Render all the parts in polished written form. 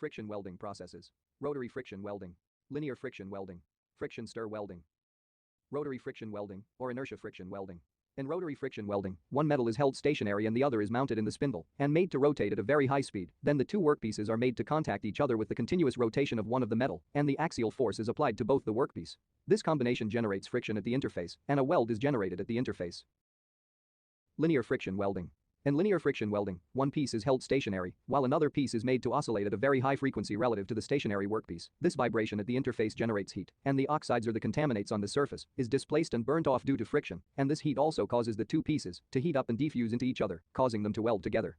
Friction welding processes. Rotary friction welding. Linear friction welding. Friction stir welding. Rotary friction welding, or inertia friction welding. In rotary friction welding, one metal is held stationary and the other is mounted in the spindle and made to rotate at a very high speed. Then the two workpieces are made to contact each other with the continuous rotation of one of the metal, and the axial force is applied to both the workpiece. This combination generates friction at the interface, and a weld is generated at the interface. Linear friction welding. In linear friction welding, one piece is held stationary, while another piece is made to oscillate at a very high frequency relative to the stationary workpiece. This vibration at the interface generates heat, and the oxides or the contaminants on the surface is displaced and burnt off due to friction, and this heat also causes the two pieces to heat up and defuse into each other, causing them to weld together.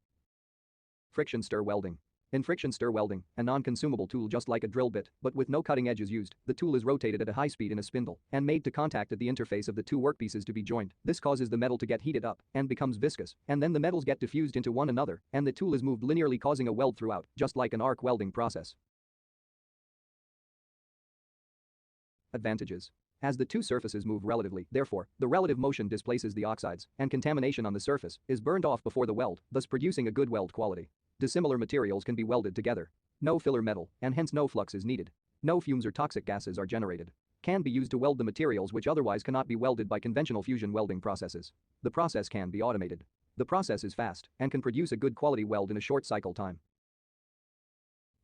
Friction stir welding. In friction stir welding, a non-consumable tool just like a drill bit, but with no cutting edge is used, the tool is rotated at a high speed in a spindle and made to contact at the interface of the two workpieces to be joined. This causes the metal to get heated up and becomes viscous, and then the metals get diffused into one another, and the tool is moved linearly causing a weld throughout, just like an arc welding process. Advantages. As the two surfaces move relatively, therefore, the relative motion displaces the oxides, and contamination on the surface is burned off before the weld, thus producing a good weld quality. Dissimilar materials can be welded together. No filler metal, and hence no flux is needed. No fumes or toxic gases are generated. Can be used to weld the materials which otherwise cannot be welded by conventional fusion welding processes. The process can be automated. The process is fast and can produce a good quality weld in a short cycle time.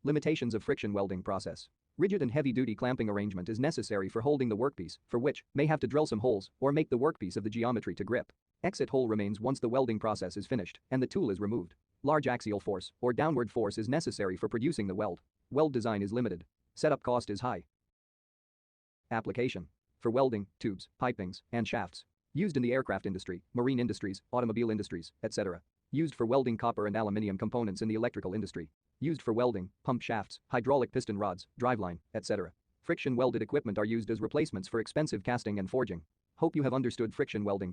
Limitations of friction welding process. Rigid and heavy-duty clamping arrangement is necessary for holding the workpiece, for which may have to drill some holes or make the workpiece of the geometry to grip. Exit hole remains once the welding process is finished and the tool is removed. Large axial force or downward force is necessary for producing the weld. Weld design is limited. Setup cost is high. Application. For welding, tubes, pipings, and shafts. Used in the aircraft industry, marine industries, automobile industries, etc. Used for welding copper and aluminium components in the electrical industry. Used for welding, pump shafts, hydraulic piston rods, driveline, etc. Friction welded equipment are used as replacements for expensive casting and forging. Hope you have understood friction welding.